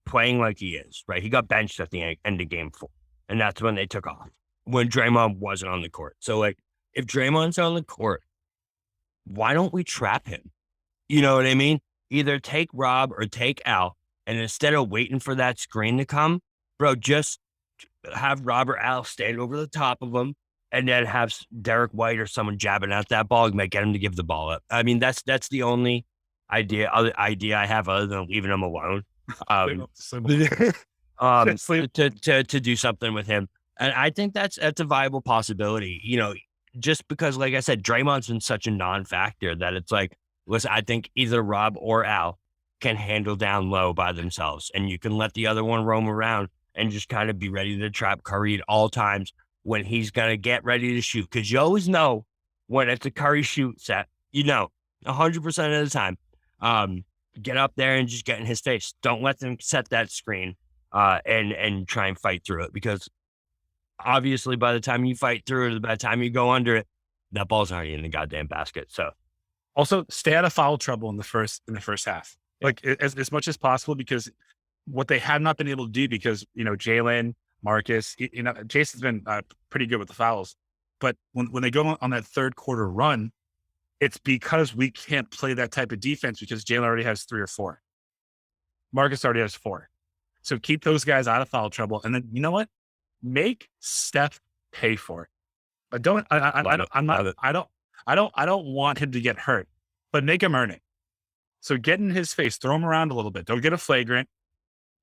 playing like he is, right? He got benched at the end of game 4, and that's when they took off, when Draymond wasn't on the court. So, like, if Draymond's on the court, why don't we trap him? You know what I mean? Either take Rob or take Al, and instead of waiting for that screen to come, bro, just have Rob or Al stand over the top of him, and then have Derek White or someone jabbing at that ball, might get him to give the ball up. I mean, that's the only idea I have other than leaving him alone. To do something with him. And I think that's a viable possibility, you know, just because, like I said, Draymond's been such a non-factor that it's like, listen, I think either Rob or Al can handle down low by themselves, and you can let the other one roam around and just kind of be ready to trap Curry at all times when he's going to get ready to shoot. Because you always know when it's a Curry shoot set, you know, 100% of the time. Get up there and just get in his face. Don't let them set that screen and try and fight through it, because obviously by the time you fight through it, by the time you go under it, that ball's already in the goddamn basket. So also stay out of foul trouble in the first half, like as much as possible, because what they have not been able to do, because, you know, Jaylen, Marcus, you know, Jason's been pretty good with the fouls, but when they go on that third quarter run, it's because we can't play that type of defense, because Jaylen already has 3 or 4. Marcus already has 4. So keep those guys out of foul trouble. And then, you know what? Make Steph pay for it. But I don't want him to get hurt, but make him earn it. So get in his face, throw him around a little bit. Don't get a flagrant,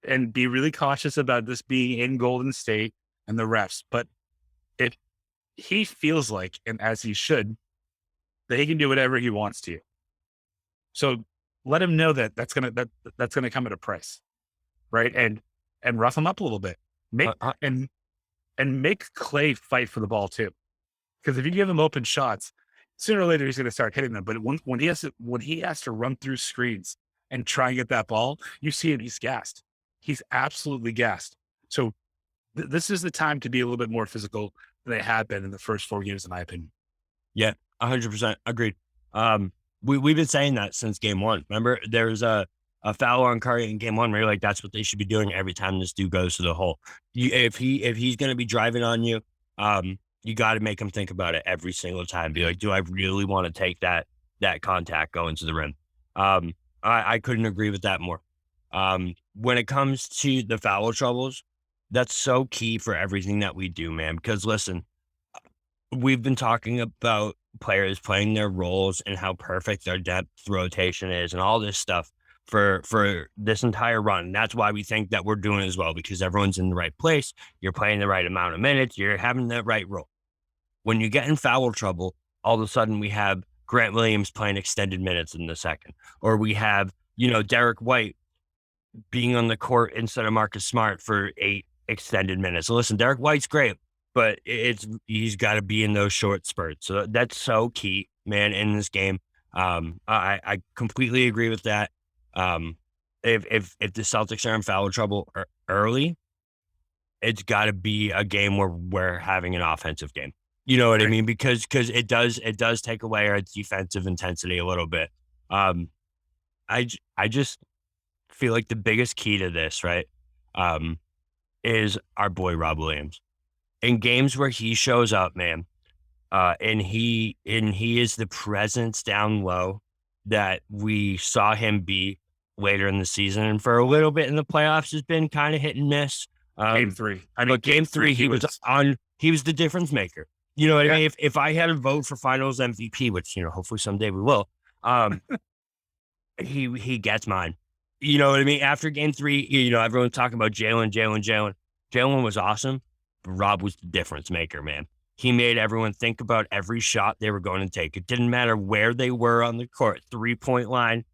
and be really cautious about this being in Golden State and the refs. But if he feels like, and as he should, that he can do whatever he wants to you, so let him know that that's gonna come at a price, right? And rough him up a little bit. And make Clay fight for the ball too, because if you give him open shots, sooner or later he's going to start hitting them. But when he has to run through screens and try and get that ball, you see him, he's gassed. He's absolutely gassed. So this is the time to be a little bit more physical than they have been in the first 4 games, in my opinion. Yeah, 100% agreed. We've been saying that since game 1. Remember, there's a foul on Curry in game 1 where you're like, that's what they should be doing every time this dude goes to the hole. If he's going to be driving on you, you got to make him think about it every single time. Be like, do I really want to take that contact going to the rim? I couldn't agree with that more. When it comes to the foul troubles, that's so key for everything that we do, man. Because listen, we've been talking about players playing their roles and how perfect their depth rotation is and all this stuff for this entire run. And that's why we think that we're doing as well, because everyone's in the right place. You're playing the right amount of minutes. You're having the right role. When you get in foul trouble, all of a sudden we have Grant Williams playing extended minutes in the second, or we have, you know, Derek White being on the court instead of Marcus Smart for 8 extended minutes. So listen, Derek White's great, but he's got to be in those short spurts. So that's so key, man, in this game. I completely agree with that. If the Celtics are in foul trouble early, it's got to be a game where we're having an offensive game. You know what I mean? Because it does take away our defensive intensity a little bit. I just feel like the biggest key to this, right, is our boy Rob Williams. In games where he shows up, man, and he is the presence down low that we saw him be later in the season, and for a little bit in the playoffs has been kind of hit and miss. Game 3, but game 3 he was the difference maker. You know what I mean? If I had a vote for Finals MVP, which, you know, hopefully someday we will, he gets mine. You know what I mean? After game 3, you know, everyone's talking about Jaylen. Jaylen was awesome, Rob was the difference maker, man. He made everyone think about every shot they were going to take. It didn't matter where they were on the court, 3-point line,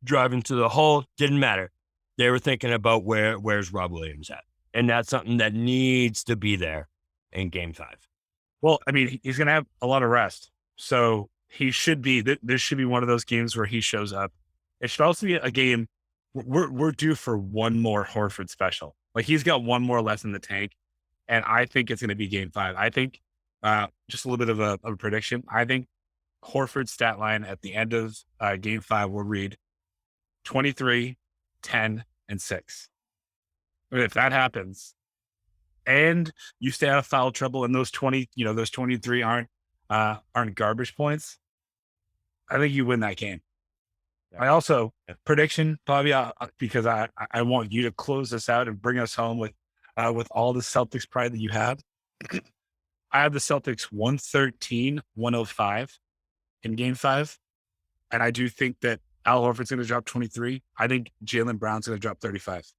driving to the hole, didn't matter. They were thinking about where's Rob Williams at. And that's something that needs to be there in game 5. Well, I mean, he's going to have a lot of rest. So he should be, this should be one of those games where he shows up. It should also be a game, we're due for one more Horford special. Like he's got one more left in the tank. And I think it's going to be game 5. I think, just a little bit of a prediction. I think Horford's stat line at the end of game 5 will read 23, 10, and 6. I mean, if that happens, and you stay out of foul trouble, and those 23 aren't garbage points, I think you win that game. I also prediction, Bobby, because I want you to close this out and bring us home with all the Celtics pride that you have. I have the Celtics 113-105 in game 5. And I do think that Al Horford's going to drop 23. I think Jaylen Brown's going to drop 35.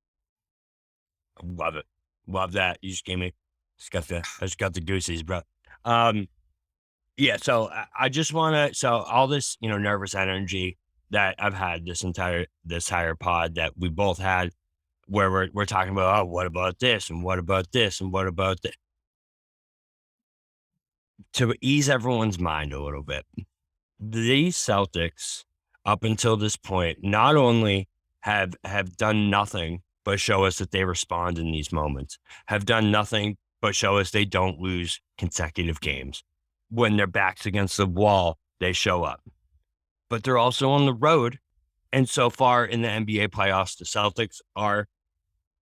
Love it. Love that. You just gave me, I just got the goosies, bro. Yeah. So I just want to, so all this, nervous energy that I've had this entire pod that we both had, where we're talking about, oh, what about this? And what about this? And what about this? To ease everyone's mind a little bit, these Celtics, up until this point, not only have done nothing but show us that they respond in these moments, have done nothing but show us they don't lose consecutive games. When their back's against the wall, they show up. But they're also on the road. And so far in the NBA playoffs, the Celtics are,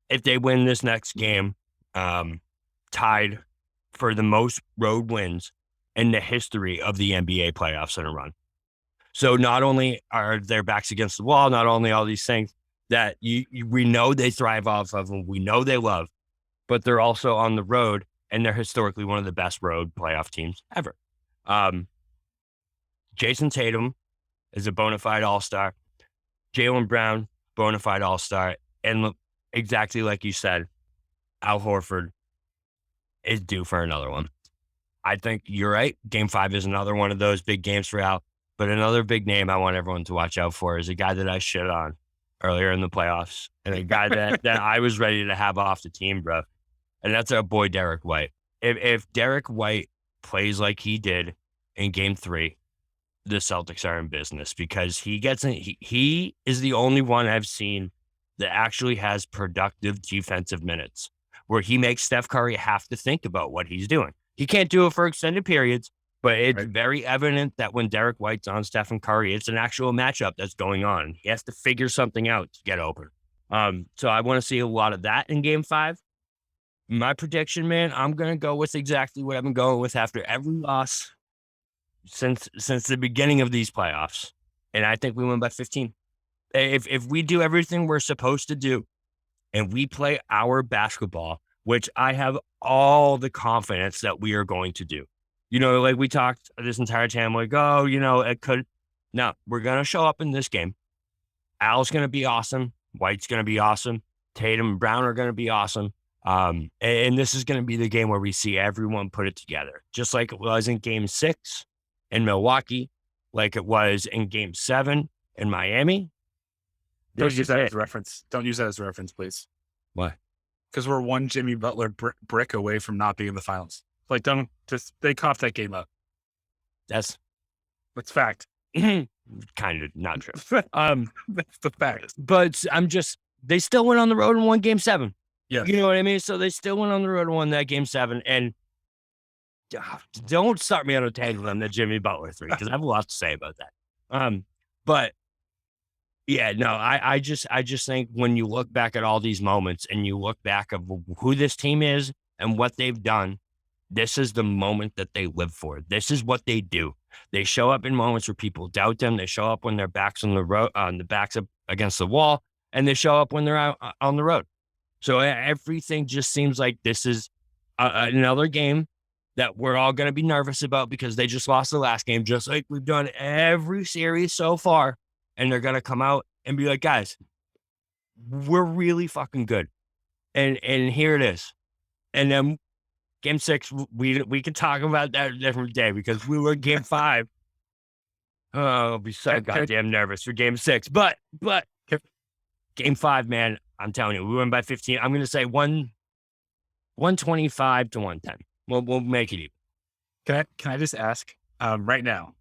if they win this next game, tied for the most road wins in the history of the NBA playoffs in a run. So not only are their backs against the wall, not only all these things that we know they thrive off of and we know they love, but they're also on the road, and they're historically one of the best road playoff teams ever. Jayson Tatum is a bona fide all-star. Jaylen Brown, bona fide all-star. And exactly like you said, Al Horford is due for another one. I think you're right. Game 5 is another one of those big games for Al. But another big name I want everyone to watch out for is a guy that I shit on earlier in the playoffs, and a guy that I was ready to have off the team, bro. And that's our boy, Derek White. If Derek White plays like he did in game 3, the Celtics are in business, because he is the only one I've seen that actually has productive defensive minutes, where he makes Steph Curry have to think about what he's doing. He can't do it for extended periods, but it's very evident that when Derek White's on Steph and Curry, it's an actual matchup that's going on. He has to figure something out to get open. So I want to see a lot of that in game 5. My prediction, man, I'm going to go with exactly what I've been going with after every loss since the beginning of these playoffs. And I think we win by 15. If we do everything we're supposed to do and we play our basketball, which I have all the confidence that we are going to do. Like we talked this entire time, like, oh, it could. No, we're going to show up in this game. Al's going to be awesome. White's going to be awesome. Tatum and Brown are going to be awesome. And this is going to be the game where we see everyone put it together, just like it was in game 6 in Milwaukee, like it was in game 7 in Miami. Don't use that as a reference. Don't use that as a reference, please. Why? Because we're one Jimmy Butler brick away from not being in the finals. Like, they coughed that game up. That's fact. Kind of not true. That's the fact. But they still went on the road and won game 7. Yeah. You know what I mean? So they still went on the road and won that game 7. And don't start me on a tangent on the Jimmy Butler 3, because I have a lot to say about that. But yeah, no, I just think when you look back at all these moments and you look back of who this team is and what they've done, this is the moment that they live for. This is what they do. They show up in moments where people doubt them. They show up when their backs on the backs up against the wall, and they show up when they're out on the road. So everything just seems like this is another game that we're all going to be nervous about, because they just lost the last game, just like we've done every series so far. And they're going to come out and be like, guys, we're really fucking good. And here it is. And then game 6, we can talk about that a different day because we were in game 5. Oh, I'll be so goddamn nervous for game 6. But game 5, man, I'm telling you, we won by 15. I'm going to say 125 to 110. We'll make it even. Can I just ask right now,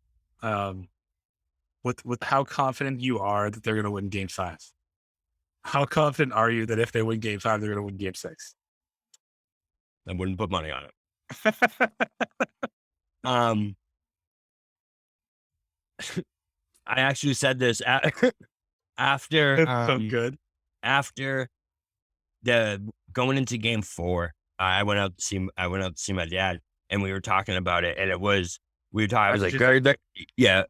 with how confident you are that they're going to win game 5? How confident are you that if they win game 5, they're going to win game 6? I wouldn't put money on it. I actually said this after So good. after the going into game 4. I went out to see my dad, and we were talking about it, and we were talking. I was like, yeah,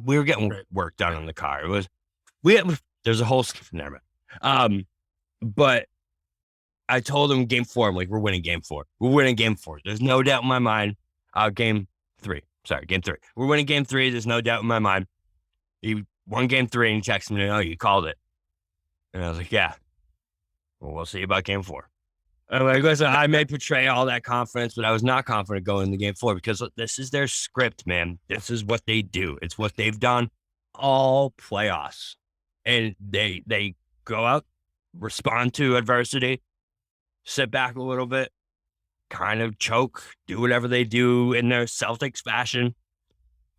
we were getting work done on the car. It was there's a whole never mind. But I told him game 4, I'm like, we're winning game 4. We're winning game 4. There's no doubt in my mind. Game 3. We're winning game 3. There's no doubt in my mind. He won game 3 and he texted me, "Oh, you called it." And I was like, yeah. Well, we'll see about game 4. I'm like, listen, I may portray all that confidence, but I was not confident going into game 4 because this is their script, man. This is what they do. It's what they've done all playoffs. And they go out, respond to adversity, sit back a little bit, kind of choke, do whatever they do in their Celtics fashion.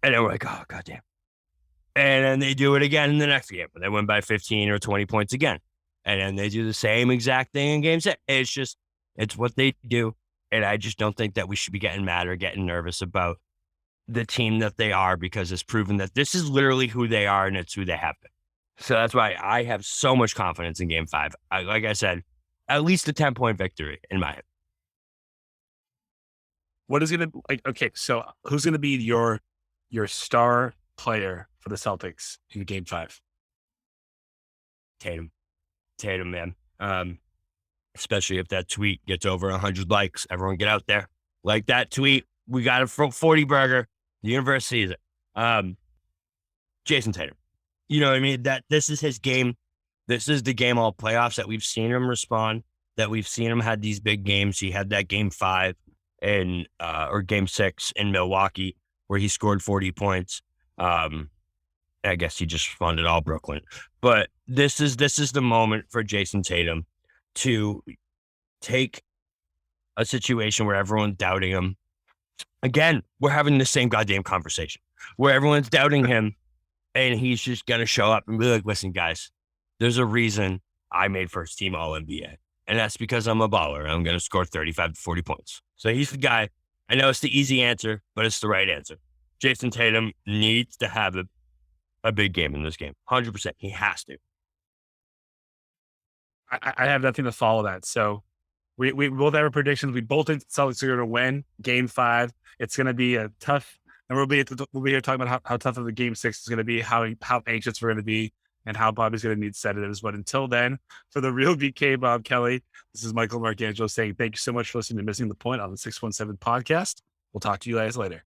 And then we're like, oh, goddamn. And then they do it again in the next game. They win by 15 or 20 points again. And then they do the same exact thing in game 6. It's what they do. And I just don't think that we should be getting mad or getting nervous about the team that they are, because it's proven that this is literally who they are and it's who they have been. So that's why I have so much confidence in game 5. Like I said, at least a 10-point victory in my head. What is going to like? Okay, so who's going to be your star player for the Celtics in game 5? Tatum, man. Especially if that tweet gets over 100 likes. Everyone get out there. Like that tweet. We got a 40 burger. The universe sees it. Jayson Tatum. You know what I mean? That this is his game. This is the game all playoffs that we've seen him respond, that we've seen him had these big games. He had that game 5 or game 6 in Milwaukee where he scored 40 points. I guess he just funded all Brooklyn. But this is the moment for Jayson Tatum to take a situation where everyone's doubting him. Again, we're having the same goddamn conversation where everyone's doubting him, and he's just going to show up and be like, listen, guys, there's a reason I made first team All-NBA. And that's because I'm a baller. I'm going to score 35 to 40 points. So he's the guy. I know it's the easy answer, but it's the right answer. Jayson Tatum needs to have a big game in this game. 100%. He has to. I have nothing to follow that. So we both have our predictions. We both think the Celtics are going to win game 5. It's going to be a tough, and we'll be here talking about how tough of the game 6 is going to be, how anxious we're going to be, and how Bobby's going to need sedatives. But until then, for the real BK Bob Kelly, this is Michael Marcangelo saying thank you so much for listening to Missing the Point on the 617 podcast. We'll talk to you guys later.